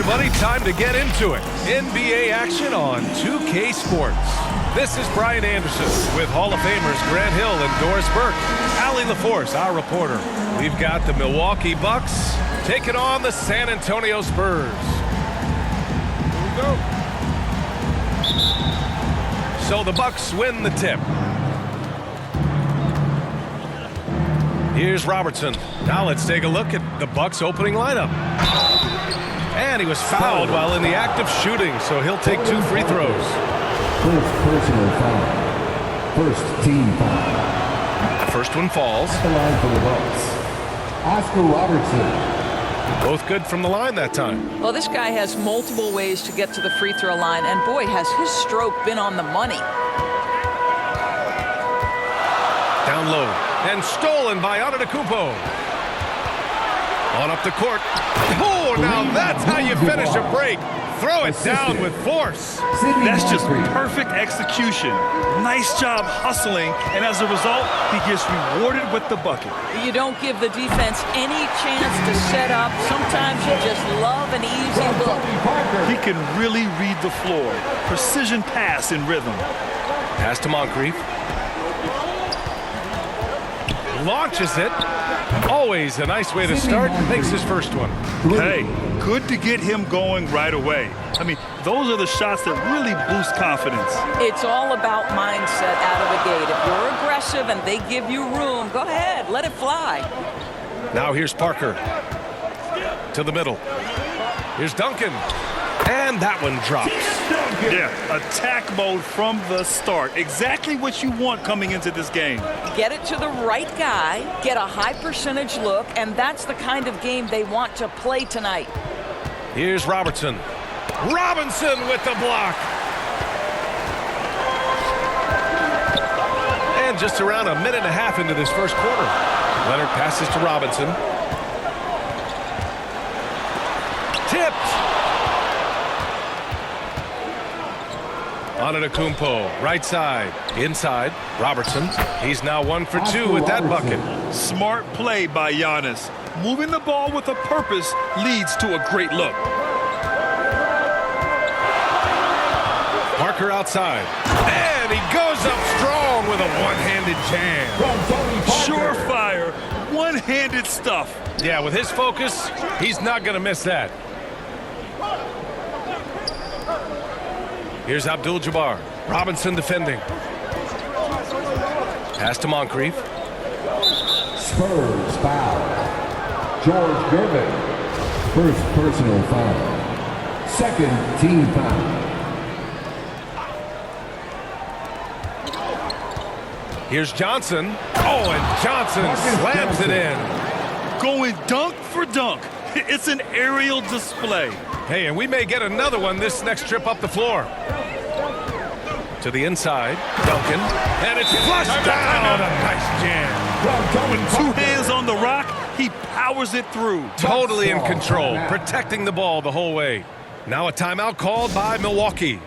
everybody, time to get into it. NBA action on 2K Sports. This is Brian Anderson with Hall of Famers Grant Hill and Doris Burke. Allie LaForce, our reporter. We've got the Milwaukee Bucks taking on the San Antonio Spurs. Here we go. So the Bucks win the tip. Here's Robertson. Now let's take a look at the Bucks opening lineup. And he was fouled while in the act of shooting, so he'll take 2 free throws. First personal foul. First team foul. The first one falls. At the line for the Bucks, Oscar Robertson. Both good from the line that time. Well, this guy has multiple ways to get to the free throw line, and boy, has his stroke been on the money. Down low and stolen by Antetokounmpo. On up the court. Oh, now that's how you finish a break. Throw it down with force. That's just perfect execution. Nice job hustling, and as a result, he gets rewarded with the bucket. You don't give the defense any chance to set up. Sometimes you just love an easy look. He can really read the floor. Precision pass in rhythm. Pass to Moncrief. Launches it. Always a nice way to start. Makes his first one. Hey, good to get him going right away. I mean, those are the shots that really boost confidence. It's all about mindset out of the gate. If you're aggressive and they give you room, go ahead, let it fly. Now here's Parker. To the middle. Here's Duncan. And that one drops. Yeah, attack mode from the start. Exactly what you want coming into this game. Get it to the right guy, get a high percentage look, and that's the kind of game they want to play tonight. Here's Robertson. Robinson with the block. And just around a minute and a half into this first quarter. Leonard passes to Robinson. Tipped. Antetokounmpo, right side, inside, Robertson. He's now 1 for 2 with that bucket. Smart play by Giannis. Moving the ball with a purpose leads to a great look. Parker outside. And he goes up strong with a one-handed jam. Surefire, one-handed stuff. Yeah, with his focus, he's not going to miss that. Here's Abdul-Jabbar. Robinson defending. Pass to Moncrief. Spurs foul. George Gervin. First personal foul. Second team foul. Here's Johnson. Oh, and Johnson slams it in. Going dunk for dunk. It's an aerial display. Hey, and we may get another one this next trip up the floor. To the inside, Duncan, and it's flushed down. A nice jam. With 2 hands on the rock, he powers it through. Totally in control, protecting the ball the whole way. Now a timeout called by Milwaukee.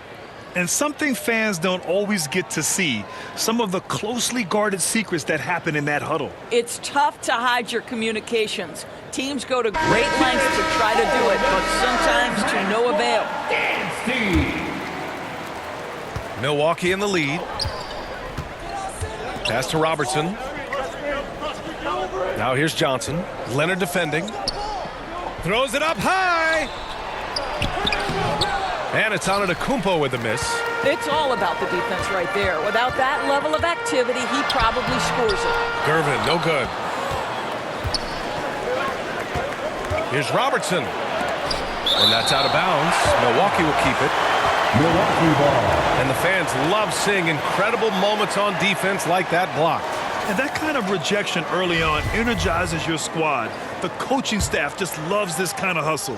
And something fans don't always get to see, some of the closely guarded secrets that happen in that huddle. It's tough to hide your communications. Teams go to great lengths to try to do it, but sometimes to no avail. Milwaukee in the lead. Pass to Robertson. Now here's Johnson. Leonard defending. Throws it up high. And it's Antetokounmpo with the miss. It's all about the defense right there. Without that level of activity, he probably scores it. Gervin, no good. Here's Robertson. And that's out of bounds. Milwaukee will keep it. Milwaukee ball. And the fans love seeing incredible moments on defense like that block. And that kind of rejection early on energizes your squad. The coaching staff just loves this kind of hustle.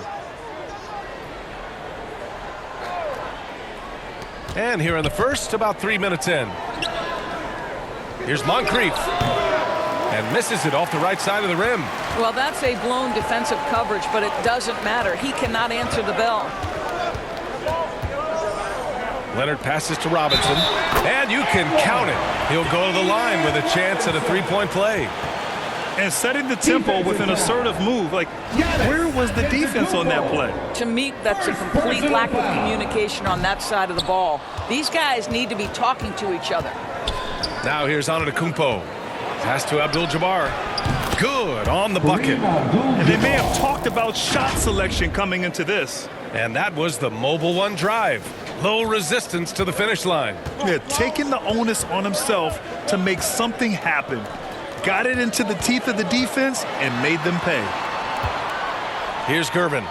And here in the first, about 3 minutes in. Here's Moncrief. And misses it off the right side of the rim. Well, that's a blown defensive coverage, but it doesn't matter. He cannot answer the bell. Leonard passes to Robinson, and you can count it. He'll go to the line with a chance at a three-point play. And setting the tempo with an assertive move. Like, where was the defense on that play? To me, that's a complete lack of communication on that side of the ball. These guys need to be talking to each other. Now here's Antetokounmpo. Pass to Abdul-Jabbar. Good on the bucket. And they may have talked about shot selection coming into this. And that was the Mobile One drive. Low resistance to the finish line. Yeah, taking the onus on himself to make something happen. Got it into the teeth of the defense and made them pay. Here's Gervin.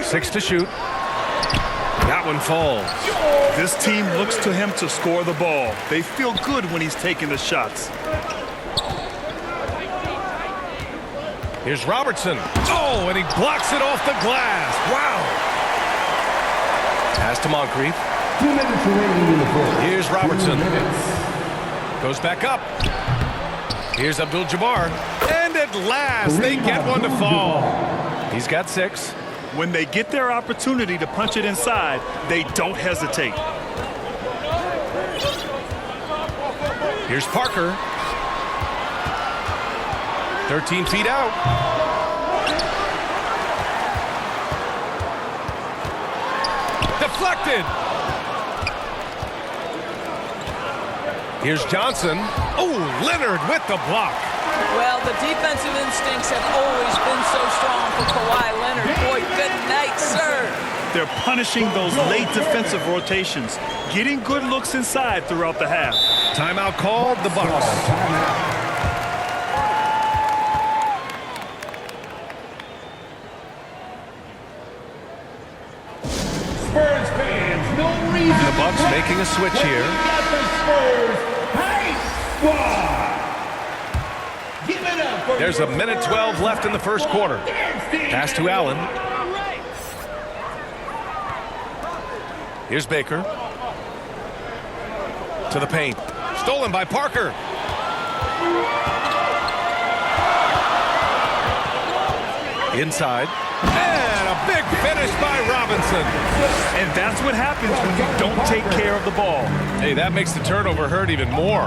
Six to shoot. That one falls. This team looks to him to score the ball. They feel good when he's taking the shots. Here's Robertson. Oh, and he blocks it off the glass. Wow. Pass to Moncrief. 2 minutes remaining in the fourth. Here's Robertson. Goes back up. Here's Abdul-Jabbar. And at last, they get one to fall. He's got 6. When they get their opportunity to punch it inside, they don't hesitate. Here's Parker. 13 feet out. Deflected. Here's Johnson. Oh, Leonard with the block. Well, the defensive instincts have always been so strong for Kawhi Leonard. Boy, good night, sir. They're punishing those late defensive rotations, getting good looks inside throughout the half. Timeout called, the Bucks. Spurs fans, no reason. The Bucks making a switch here. Got the Spurs hate squad. Give it up for There's a minute 12 left in the first quarter. Pass to Allen. Here's Baker. To the paint. Stolen by Parker. Inside. And a big finish by Robinson. And that's what happens when you don't take care of the ball. Hey, that makes the turnover hurt even more.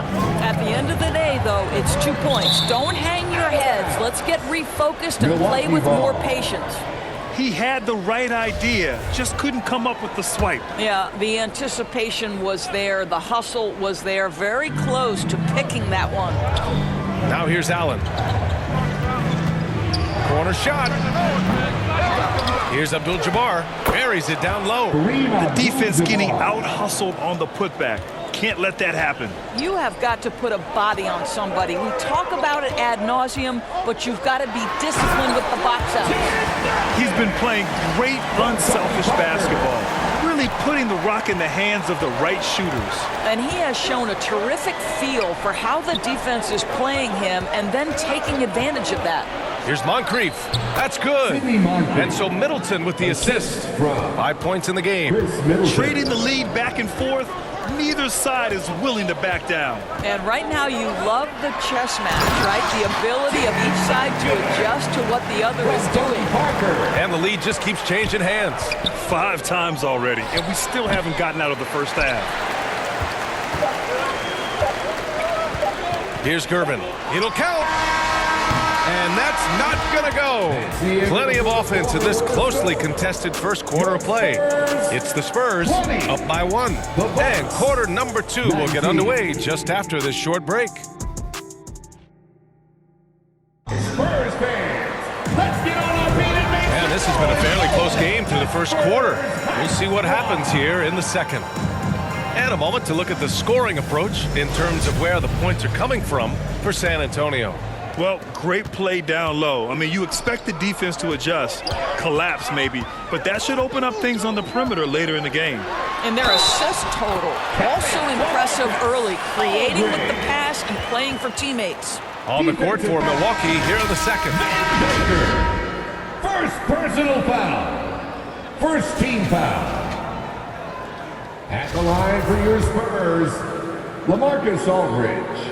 At the end of the day, though, it's 2 points. Don't hang your heads. Let's get refocused and play with more patience. He had the right idea, just couldn't come up with the swipe. Yeah, the anticipation was there. The hustle was there. Very close to picking that one. Now here's Allen. Corner shot. Here's Abdul-Jabbar. Buries it down low. The defense getting out-hustled on the putback. Can't let that happen. You have got to put a body on somebody. We talk about it ad nauseum, but you've got to be disciplined with the box out. He's been playing great, unselfish basketball, really putting the rock in the hands of the right shooters. And he has shown a terrific feel for how the defense is playing him and then taking advantage of that. Here's Moncrief. That's good. And so Middleton with the assist. 5 points in the game. Trading the lead back and forth. Neither side is willing to back down. And right now you love the chess match, right? The ability of each side to adjust to what the other is doing. And the lead just keeps changing hands. 5 times already, and we still haven't gotten out of the first half. Here's Gervin. It'll count. And that's not going to go. Plenty of offense in this closely contested first quarter of play. It's the Spurs up by 1. And quarter number 2 will get underway just after this short break. Spurs fans, let's get on our feet and make And this has been a fairly close game through the first quarter. We'll see what happens here in the second. And a moment to look at the scoring approach in terms of where the points are coming from for San Antonio. Well, great play down low. I mean, you expect the defense to adjust, collapse maybe, but that should open up things on the perimeter later in the game. And their assist total, also impressive early, creating with the pass and playing for teammates. On the court for Milwaukee here in the second. first personal foul. First team foul. At the line for your Spurs, LaMarcus Aldridge.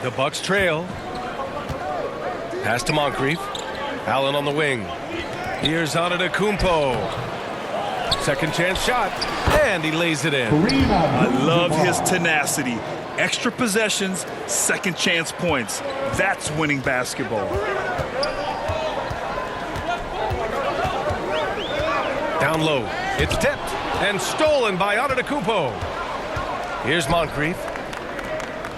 The Bucks trail. Pass to Moncrief. Allen on the wing. Here's Antetokounmpo. Second chance shot, and he lays it in. I love his tenacity. Extra possessions, second chance points. That's winning basketball. Down low, it's tipped and stolen by Antetokounmpo. Here's Moncrief.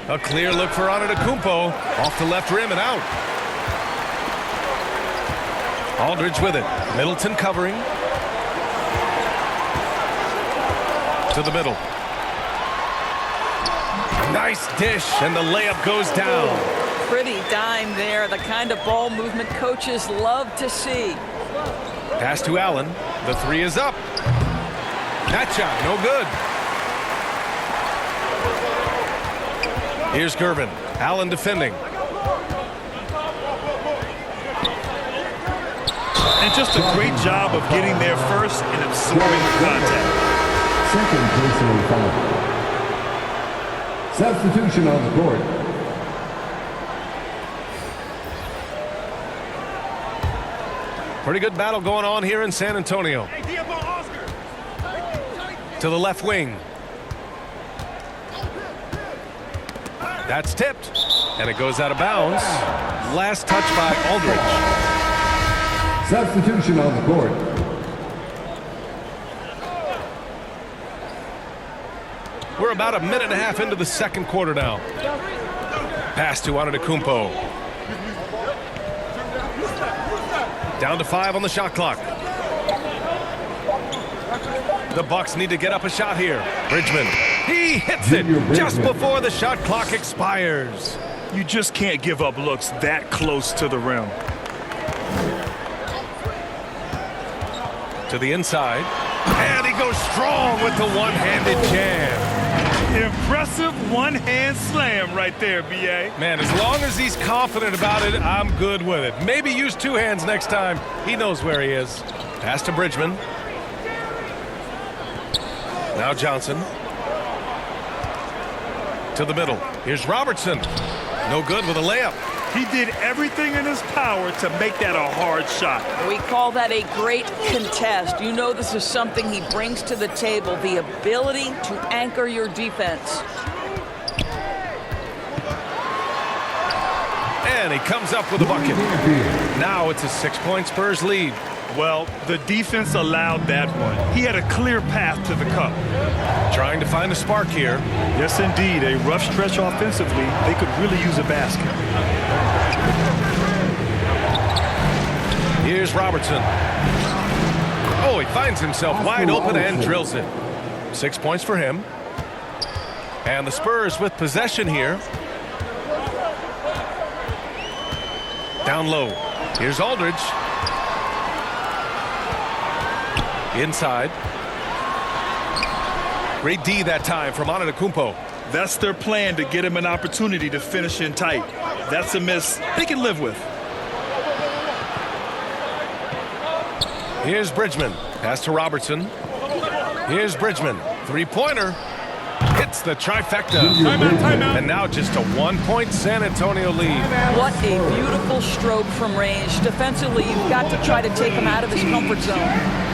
A clear look for Antetokounmpo. Off the left rim and out. Aldridge with it. Middleton covering. To the middle. Nice dish, and the layup goes down. Pretty dime there, the kind of ball movement coaches love to see. Pass to Allen. The three is up. That shot, no good. Here's Gervin. Allen defending. And just a great job of getting there first and absorbing the contact. Second personal foul. Substitution on the court. Pretty good battle going on here in San Antonio. To the left wing. That's tipped, and it goes out of bounds. Last touch by Aldridge. Substitution on the court. We're about a minute and a half into the second quarter now. Pass to Antetokounmpo. Down to 5 on the shot clock. The Bucks need to get up a shot here. Bridgman. He hits it just before the shot clock expires. You just can't give up looks that close to the rim. To the inside. And he goes strong with the one-handed jam. Impressive one-hand slam right there, B.A. Man, as long as he's confident about it, I'm good with it. Maybe use two hands next time. He knows where he is. Pass to Bridgman. Now Johnson. To the middle. Here's Robertson. No good with a layup. He did everything in his power to make that a hard shot. We call that a great contest. You know this is something he brings to the table, the ability to anchor your defense. And he comes up with a bucket. Now it's a 6-point Spurs lead. Well, the defense allowed that one. He had a clear path to the cup. Trying to find a spark here. Yes, indeed. A rough stretch offensively. They could really use a basket. Here's Robertson. Oh, he finds himself wide open and drills it. 6 points for him. And the Spurs with possession here. Down low. Here's Aldridge. Inside. Great D that time from Antetokounmpo. That's their plan, to get him an opportunity to finish in tight. That's a miss they can live with. Here's Bridgman. Pass to Robertson. Here's Bridgman. Three-pointer. Hits the trifecta. Timeout. And now just a 1-point San Antonio lead. What a beautiful stroke from range. Defensively, you've got to try to take him out of his comfort zone.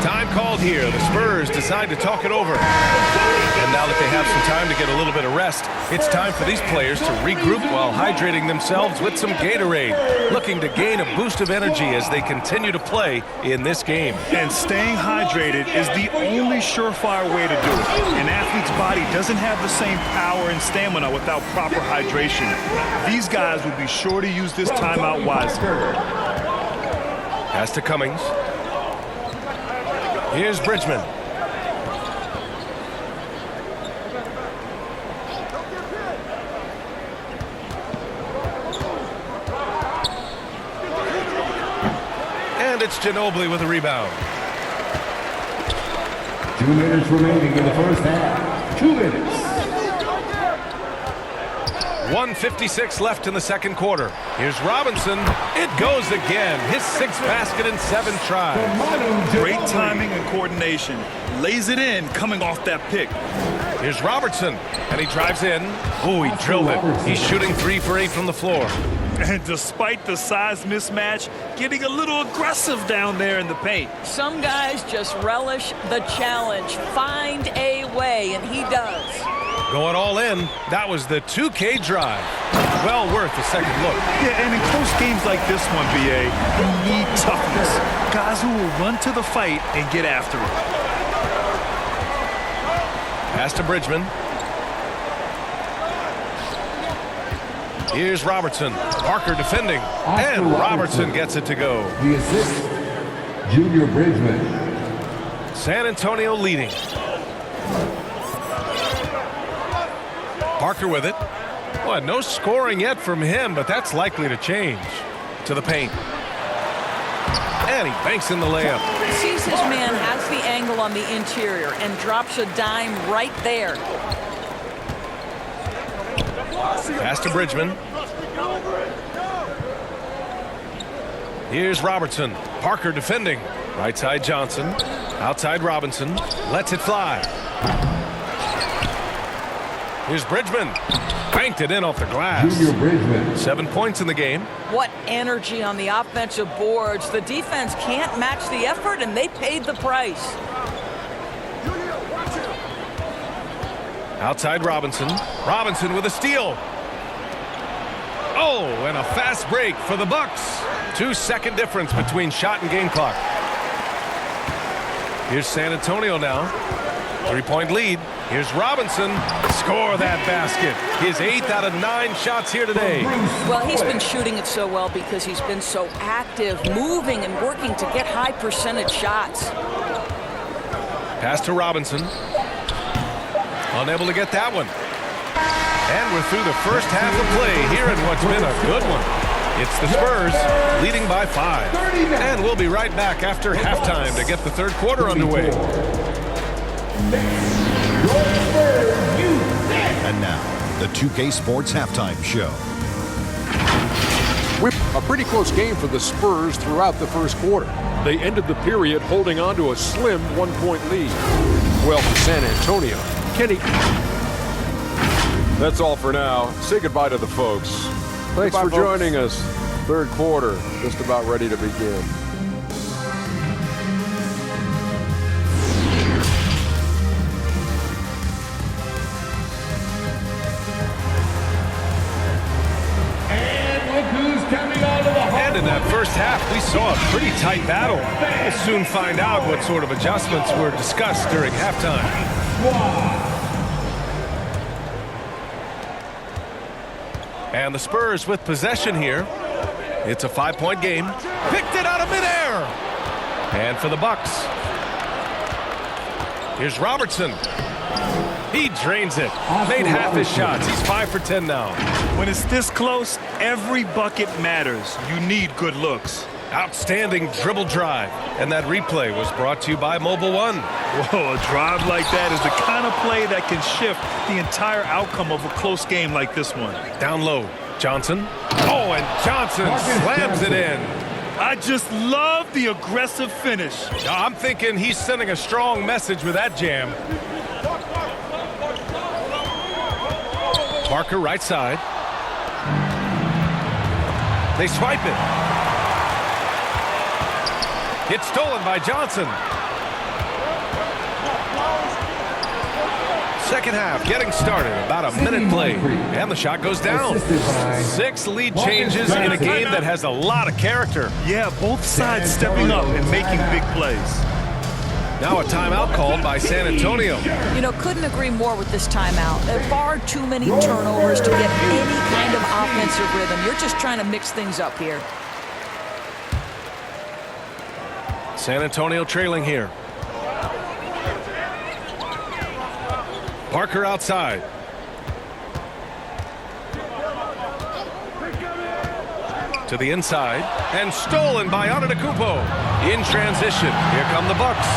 Time called here. The Spurs decide to talk it over. And now that they have some time to get a little bit of rest, it's time for these players to regroup while hydrating themselves with some Gatorade, looking to gain a boost of energy as they continue to play in this game. And staying hydrated is the only surefire way to do it. An athlete's body doesn't have the same power and stamina without proper hydration. These guys will be sure to use this timeout wisely. Pass to Cummings. Here's Bridgman. And it's Ginobili with a rebound. 2 minutes remaining in the first half. 2 minutes. 1:56 left in the second quarter. Here's Robinson. It goes again. His 6th basket in 7 tries. Great timing and coordination. Lays it in coming off that pick. Here's Robertson, and he drives in. Oh, he drilled it. He's shooting 3 for 8 from the floor. And despite the size mismatch, getting a little aggressive down there in the paint. Some guys just relish the challenge. Find a way, and he does. Going all in. That was the 2K drive. Well worth a second look. Yeah, and in close games like this one, BA, you need toughness. Guys who will run to the fight and get after it. Pass to Bridgman. Here's Robertson. Parker defending. And Robertson gets it to go. The assist, Junior Bridgman. San Antonio leading. Parker with it. Well, no scoring yet from him, but that's likely to change. To the paint. And he banks in the layup. Sees his man has the angle on the interior and drops a dime right there. Pass to Bridgman. Here's Robertson. Parker defending. Right side Johnson. Outside Robinson. Lets it fly. Here's Bridgman. Banked it in off the glass. Junior Bridgman. 7 points in the game. What energy on the offensive boards. The defense can't match the effort, and they paid the price. Outside Robinson. Robinson with a steal. Oh, and a fast break for the Bucks. 2-second difference between shot and game clock. Here's San Antonio now. 3-point lead. Here's Robinson. Score that basket. His 8th out of 9 shots here today. Well, he's been shooting it so well because he's been so active, moving and working to get high percentage shots. Pass to Robinson. Unable to get that one. And we're through the first half of play here in what's been a good one. It's the Spurs leading by 5. And we'll be right back after halftime to get the third quarter underway. And now, the 2K Sports Halftime Show. A pretty close game for the Spurs throughout the first quarter. They ended the period holding on to a slim 1-point lead. Well, for San Antonio, Kenny. That's all for now. Say goodbye to the folks. Thanks for joining us. Third quarter, just about ready to begin. And in that first half, we saw a pretty tight battle. We'll soon find out what sort of adjustments were discussed during halftime. And the Spurs with possession here. It's a 5-point game. Picked it out of midair. And for the Bucks. Here's Robertson. He drains it. Made half his shots. He's 5 for 10 now. When it's this close, every bucket matters. You need good looks. Outstanding dribble drive. And that replay was brought to you by Mobile One. Whoa, a drive like that is the kind of play that can shift the entire outcome of a close game like this one. Down low, Johnson. Oh, and Johnson slams it in. I just love the aggressive finish. I'm thinking he's sending a strong message with that jam. Parker right side. They swipe it. It's stolen by Johnson. Second half getting started. About a minute play. And the shot goes down. 6 lead changes in a game that has a lot of character. Yeah, both sides stepping up and making big plays. Now a timeout called by San Antonio. You know, couldn't agree more with this timeout. There are far too many turnovers to get any kind of offensive rhythm. You're just trying to mix things up here. San Antonio trailing here. Parker outside. To the inside. And stolen by Antetokounmpo. In transition. Here come the Bucks.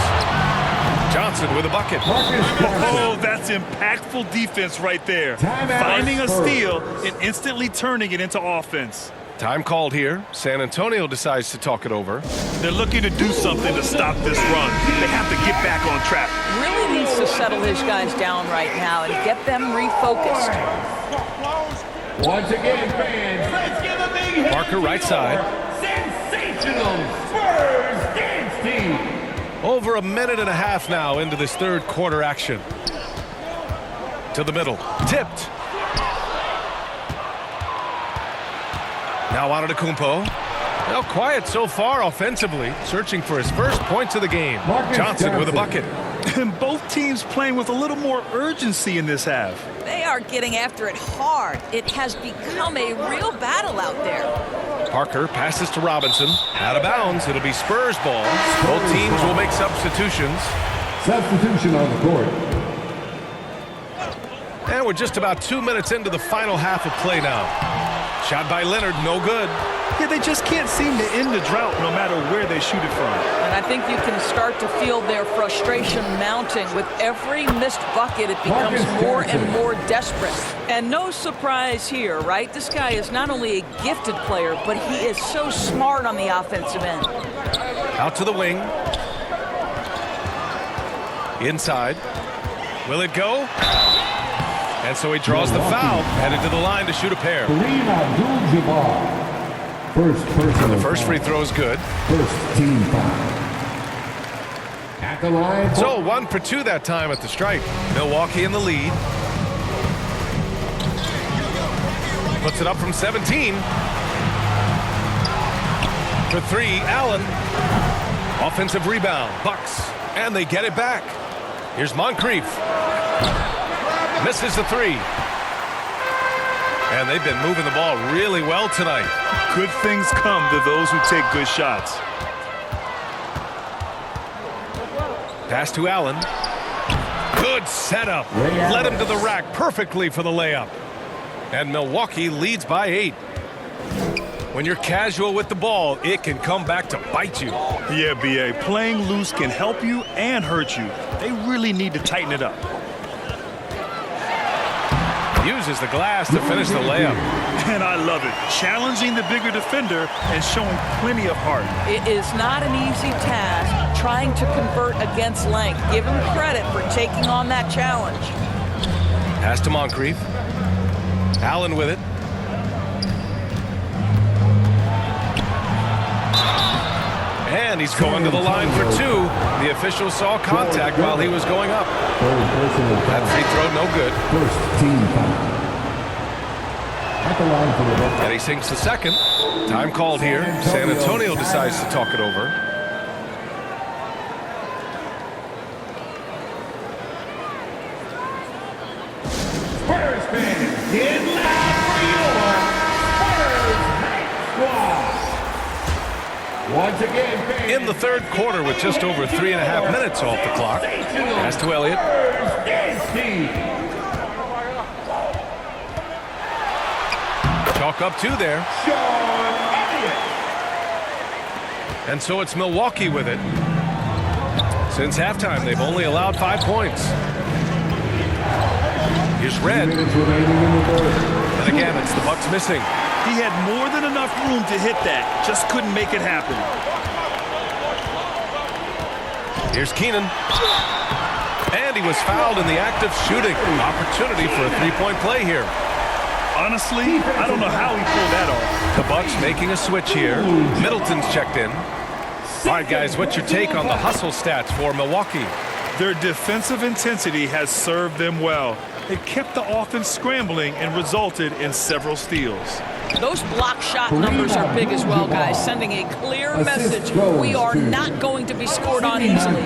Johnson with a bucket. Oh, that's impactful defense right there. Finding a steal and instantly turning it into offense. Time called here. San Antonio decides to talk it over. They're looking to do something to stop this run. They have to get back on track. Really needs to settle his guys down right now and get them refocused. Once again, fans, let's give a big hand Parker right side. sensational Spurs dance team. Over a minute and a half now into this third quarter action. To the middle. Tipped. Now Antetokounmpo. Well, quiet so far offensively. Searching for his first points of the game. Johnson with a bucket. And both teams playing with a little more urgency in this half. They are getting after it hard. It has become a real battle out there. Parker passes to Robinson. Out of bounds. It'll be Spurs ball. Both teams will make substitutions. Substitution on the court. And we're just about 2 minutes into the final half of play now. Shot by Leonard, no good. Yeah, they just can't seem to end the drought no matter where they shoot it from. And I think you can start to feel their frustration mounting. With every missed bucket, it becomes more and more desperate. And no surprise here, right? This guy is not only a gifted player, but he is so smart on the offensive end. Out to the wing. Inside. Will it go? And so he draws the foul. Headed to the line to shoot a pair. Kareem Abdul-Jabbar. First personal The first foul. free throw is good. First team foul. At the line. So 1 for 2 that time at the stripe. Milwaukee in the lead. Puts it up from 17. For 3, Allen. Offensive rebound. Bucks. And they get it back. Here's Moncrief. Misses the 3. And they've been moving the ball really well tonight. Good things come to those who take good shots. Pass to Allen. Good setup. Led him to the rack perfectly for the layup. And Milwaukee leads by 8. When you're casual with the ball, it can come back to bite you. Yeah, B.A. Playing loose can help you and hurt you. They really need to tighten it up. Uses the glass to finish the layup. And I love it. Challenging the bigger defender and showing plenty of heart. It is not an easy task trying to convert against length. Give him credit for taking on that challenge. Pass to Moncrief. Allen with it. And he's going to the line for 2. The official saw contact while he was going up. That free throw no good. First team foul. At the line for the Bucks. And he sinks the second. Time called here. San Antonio decides to talk it over. Spurs fans, get loud for your Spurs Night Squad. Once again, fans, In the third quarter with just over 3.5 minutes off the clock. Pass to Elliott. Spurs dance team. Chalk up 2 there. Sean Elliott. And so it's Milwaukee with it. Since halftime, they've only allowed 5 points. Here's Red. Minutes remaining in the third. And again, it's the Bucks missing. He had more than enough room to hit that. Just couldn't make it happen. Here's Keenan. And he was fouled in the act of shooting. Opportunity for a 3-point play here. Honestly, I don't know how he pulled that off. The Bucks making a switch here. Middleton's checked in. All right, guys, what's your take on the hustle stats for Milwaukee? Their defensive intensity has served them well. It kept the offense scrambling and resulted in several steals. Those block shot numbers are big as well, guys, sending a clear message. We are not going to be scored on easily.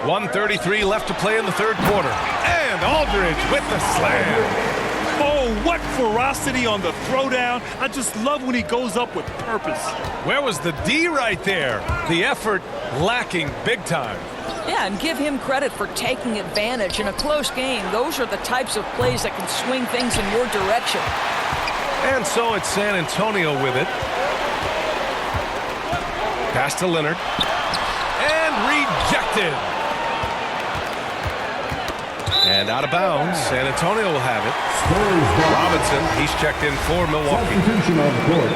1:33 left to play in the third quarter. And Aldridge with the slam. Oh, what ferocity on the throwdown. I just love when he goes up with purpose. Where was the D right there? The effort lacking big time. Yeah, and give him credit for taking advantage in a close game. Those are the types of plays that can swing things in your direction. And so it's San Antonio with it. Pass to Leonard. And rejected. And out of bounds. San Antonio will have it. Robinson, he's checked in for Milwaukee. Substitution on the court.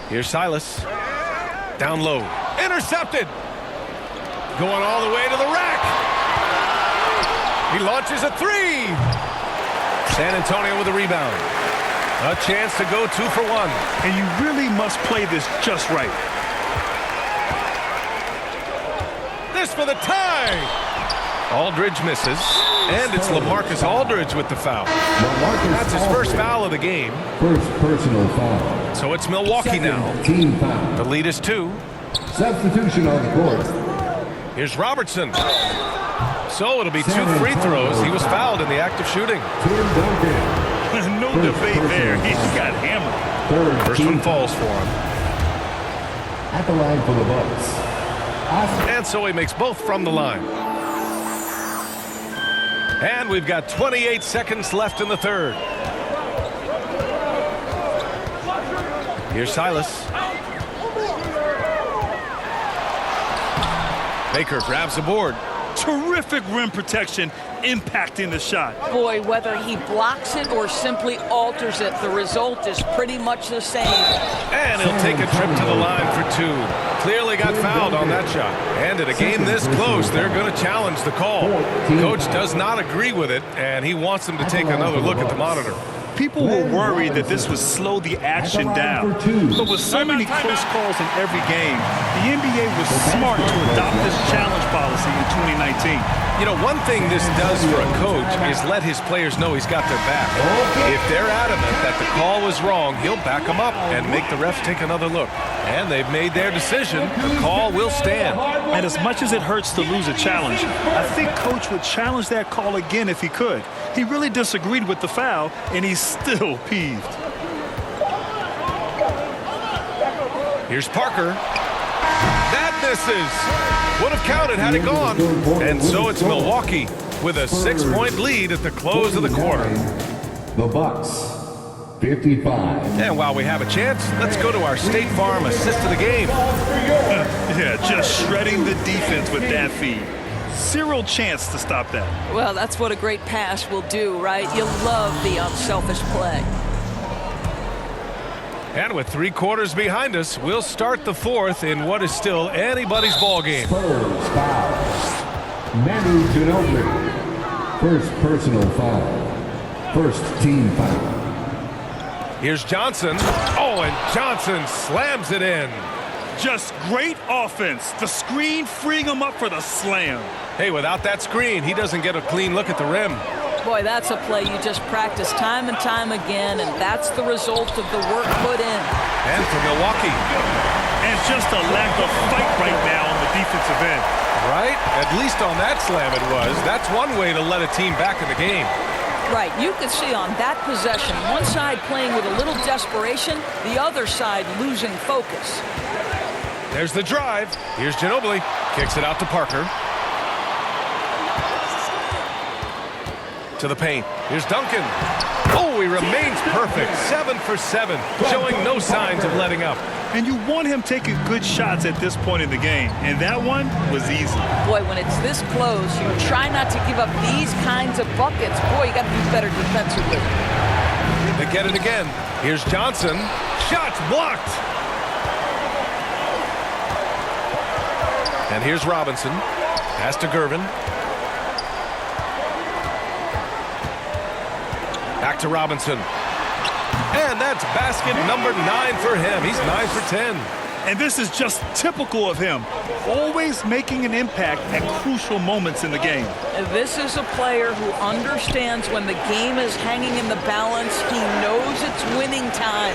Here's Silas. Down low. Intercepted. Going all the way to the rack. He launches a three. San Antonio with a rebound. A chance to go 2 for 1. And you really must play this just right. This for the tie. Aldridge misses. And it's LaMarcus Aldridge with the foul. That's his first foul of the game. First personal foul. So it's Milwaukee now. Team foul. The lead is 2. Substitution on the court. Here's Robertson. So it'll be 2 free throws. He was fouled in the act of shooting. Tim Duncan. No debate there. He got hammered. First one falls for him. At the line for the Bucks. And so he makes both from the line. And we've got 28 seconds left in the third. Here's Silas. Baker grabs the board. Terrific rim protection impacting the shot. Boy, whether he blocks it or simply alters it, the result is pretty much the same. And he'll take a trip to the line for 2. Clearly got fouled on that shot. And in a game this close, they're going to challenge the call. Coach does not agree with it, and he wants them to take another look at the monitor. People were worried that this would slow the action down. But with so many close calls in every game, the NBA was smart to adopt this challenge policy in 2019. You know, one thing this does for a coach is let his players know he's got their back. If they're adamant that the call was wrong, he'll back them up and make the refs take another look. And they've made their decision. The call will stand. And as much as it hurts to lose a challenge, I think Coach would challenge that call again if he could. He really disagreed with the foul, and he's still peeved. Here's Parker. That misses. Would have counted had it gone. And so it's Milwaukee with a 6-point lead at the close of the quarter. The Bucks, 55. And while we have a chance, let's go to our State Farm assist of the game. Yeah, just shredding the defense with that feed. Zero chance to stop that. Well, that's what a great pass will do, right? You love the unselfish play. And with 3 quarters behind us, we'll start the fourth in what is still anybody's ball game. Spurs foul. Manu Ginobili. First personal foul. First team foul. Here's Johnson. Oh, and Johnson slams it in. Just great offense. The screen freeing him up for the slam. Hey, without that screen, he doesn't get a clean look at the rim. Boy, that's a play you just practice time and time again, and that's the result of the work put in. And for Milwaukee. And just a lack of fight right now on the defensive end. Right? At least on that slam it was. That's one way to let a team back in the game. Right, you can see on that possession, one side playing with a little desperation, the other side losing focus. There's the drive. Here's Ginobili. Kicks it out to Parker. To the paint. Here's Duncan. Oh, he remains perfect. 7 for 7, showing no signs of letting up. And you want him taking good shots at this point in the game. And that one was easy. Boy, when it's this close, you try not to give up these kinds of buckets. Boy, you got to be better defensively. They get it again. Here's Johnson. Shots blocked. And here's Robinson. Pass to Gervin. Back to Robinson. And that's basket number 9 for him. He's 9 for 10. And this is just typical of him. Always making an impact at crucial moments in the game. This is a player who understands when the game is hanging in the balance. He knows it's winning time.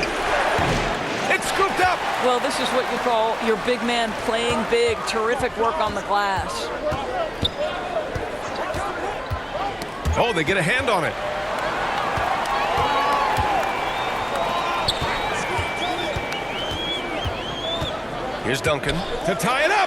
It's scooped up. Well, this is what you call your big man playing big. Terrific work on the glass. Oh, they get a hand on it. Here's Duncan to tie it up.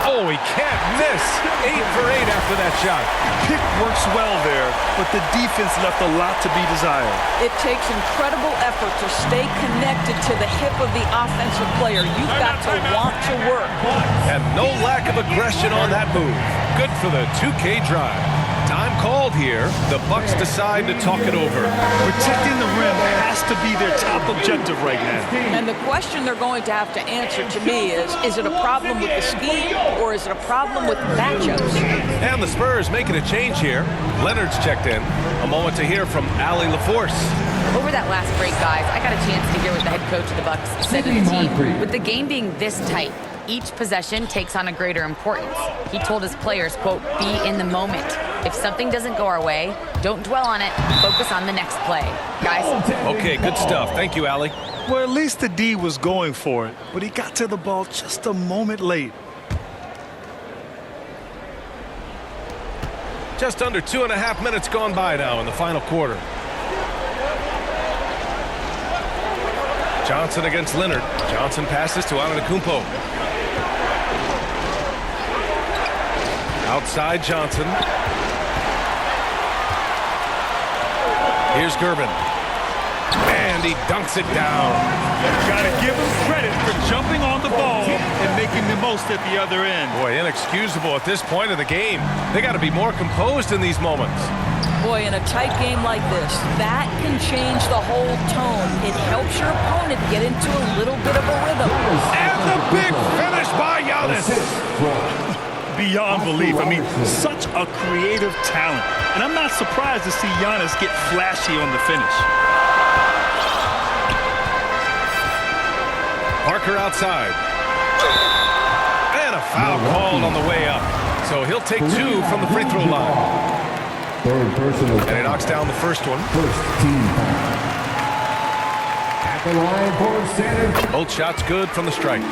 Oh, he can't miss. 8 for 8 after that shot. Pick works well there, but the defense left a lot to be desired. It takes incredible effort to stay connected to the hip of the offensive player. You've got to want to work. And no lack of aggression on that move. Good for the 2K drive. Time Time called here. The Bucks decide to talk it over. Protecting the rim has to be their top objective right now. And the question they're going to have to answer to me is it a problem with the scheme or is it a problem with matchups? And the Spurs making a change here. Leonard's checked in. A moment to hear from Allie LaForce. Over that last break, guys, I got a chance to hear what the head coach of the Bucks said to the team. With the game being this tight, each possession takes on a greater importance. He told his players, quote, be in the moment. If something doesn't go our way, don't dwell on it. Focus on the next play. Guys. Okay, good stuff. Thank you, Allie. Well, at least the D was going for it, but he got to the ball just a moment late. Just under 2.5 minutes gone by now in the final quarter. Johnson against Leonard. Johnson passes to Antetokounmpo. Outside Johnson. Here's Gerben. And he dunks it down. Got to give him credit for jumping on the ball and making the most at the other end. Boy, inexcusable at this point of the game. They got to be more composed in these moments. Boy, in a tight game like this, that can change the whole tone. It helps your opponent get into a little bit of a rhythm. And the big finish by Giannis. Beyond belief. I mean, such a creative talent. And I'm not surprised to see Giannis get flashy on the finish. Parker outside. And a foul called on the way up. So he'll take 2 from the free throw line. Third personal. And he knocks down the first one. First team foul. At the line for center. Both shots good from the strike.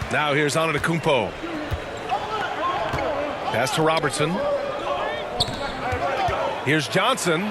Now here's Antetokounmpo. Pass to Robertson. Here's Johnson.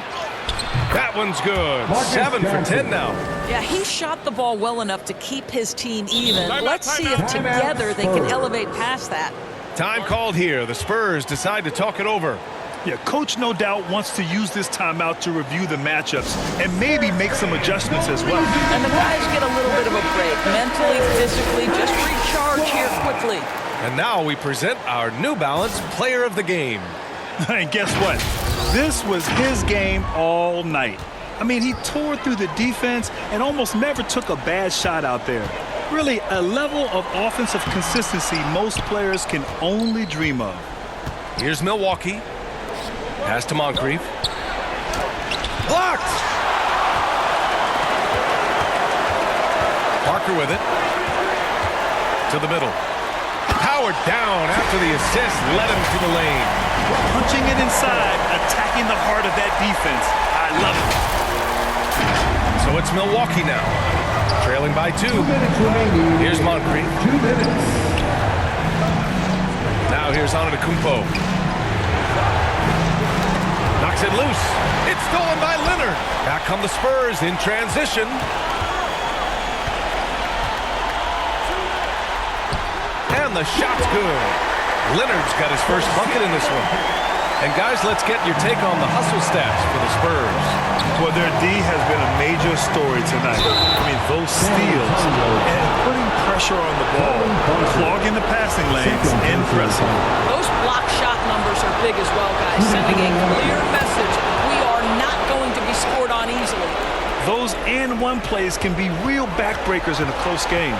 That one's good. 7 for 10 now. Yeah, he shot the ball well enough to keep his team even. Let's see if together they can elevate past that. Time called here. The Spurs decide to talk it over. Yeah, coach no doubt wants to use this timeout to review the matchups and maybe make some adjustments as well. And the guys get a little bit of a break, mentally, physically, just recharge here quickly. And now we present our New Balance Player of the Game. And guess what? This was his game all night. I mean, he tore through the defense and almost never took a bad shot out there. Really, a level of offensive consistency most players can only dream of. Here's Milwaukee. Pass to Moncrief. Blocked! Parker with it. To the middle. Powered down after the assist. Led him to the lane. Punching it inside, attacking the heart of that defense. I love it. So it's Milwaukee now. Trailing by 2. 2 minutes remaining. Here's Moncrief. 2 minutes. Now here's Antetokounmpo. Knocks it loose. It's stolen by Leonard. Back come the Spurs in transition. And the shot's good. Leonard's got his first bucket in this one. And guys, let's get your take on the hustle stats for the Spurs. Well, their D has been a major story tonight. I mean, those steals and putting pressure on the ball, clogging the passing lanes, and pressing. Those block shot numbers are big as well, guys, sending a clear message. We are not going to be scored on easily. Those and one plays can be real backbreakers in a close game.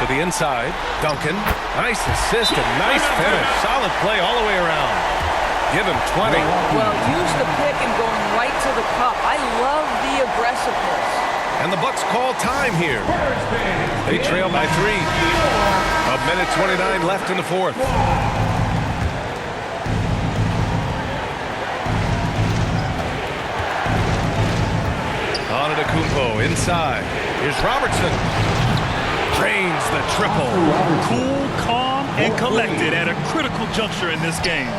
To the inside, Duncan. Nice assist and nice finish. Solid play all the way around. Give him 20. Well, use the pick and going right to the cup. I love the aggressiveness. And the Bucks call time here. They trail by 3. A minute 29 left in the fourth. Antetokounmpo inside. Here's Robertson. Drains the triple. Cool, calm, and collected at a critical juncture in this game.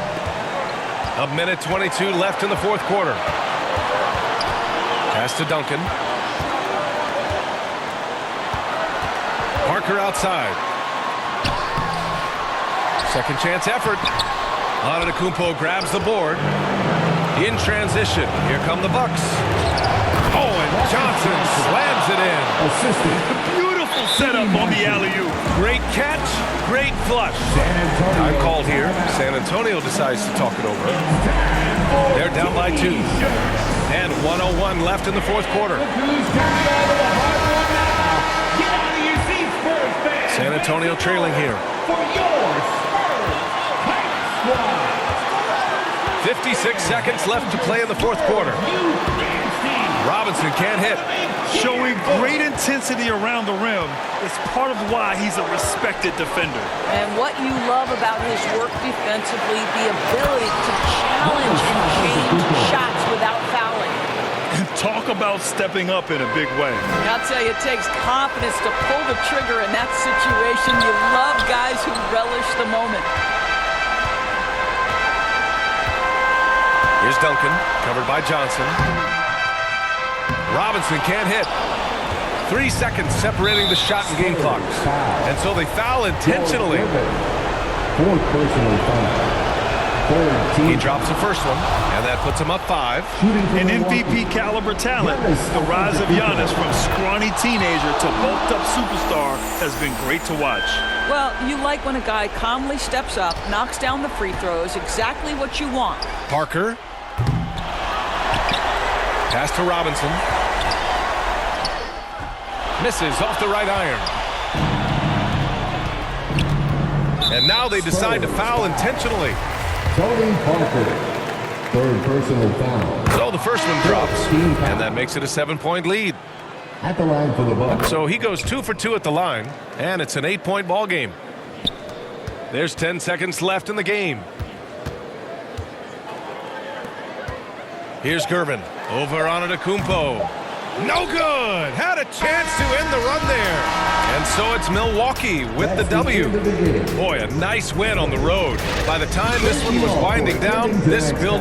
A minute 22 left in the fourth quarter. Pass to Duncan. Parker outside. Second chance effort. Antetokounmpo grabs the board. In transition. Here come the Bucks. Oh, and Johnson slams it in. Assistant. Beautiful setup on the alley-oop. Great catch, great flush. Time called here. San Antonio decides to talk it over. They're down by 2. And 1:01 left in the fourth quarter. San Antonio trailing here. 56 seconds left to play in the fourth quarter. Robinson can't hit. Showing great intensity around the rim is part of why he's a respected defender. And what you love about his work defensively, the ability to challenge and change shots without fouling. Talk about stepping up in a big way. I'll tell you, it takes confidence to pull the trigger in that situation. You love guys who relish the moment. Here's Duncan, covered by Johnson. Robinson can't hit. 3 seconds separating the shot and game clocks. And so they foul intentionally. Fourth personal foul. He drops the first one, and that puts him up 5. An MVP caliber talent. The rise of Giannis from scrawny teenager to bulked up superstar has been great to watch. Well, you like when a guy calmly steps up, knocks down the free throws, exactly what you want. Parker. Pass to Robinson. Misses off the right iron. And now they decide to foul intentionally. Tony Parker, third personal foul. So the first one drops, and that makes it a 7-point lead. At the line for the Bucks. So he goes 2 for 2 at the line, and it's an 8-point ball game. There's 10 seconds left in the game. Here's Gervin. Over on Antetokounmpo. No good. Had a chance to end the run there. And so it's Milwaukee with the W. Boy, a nice win on the road. By the time this one was winding down, this building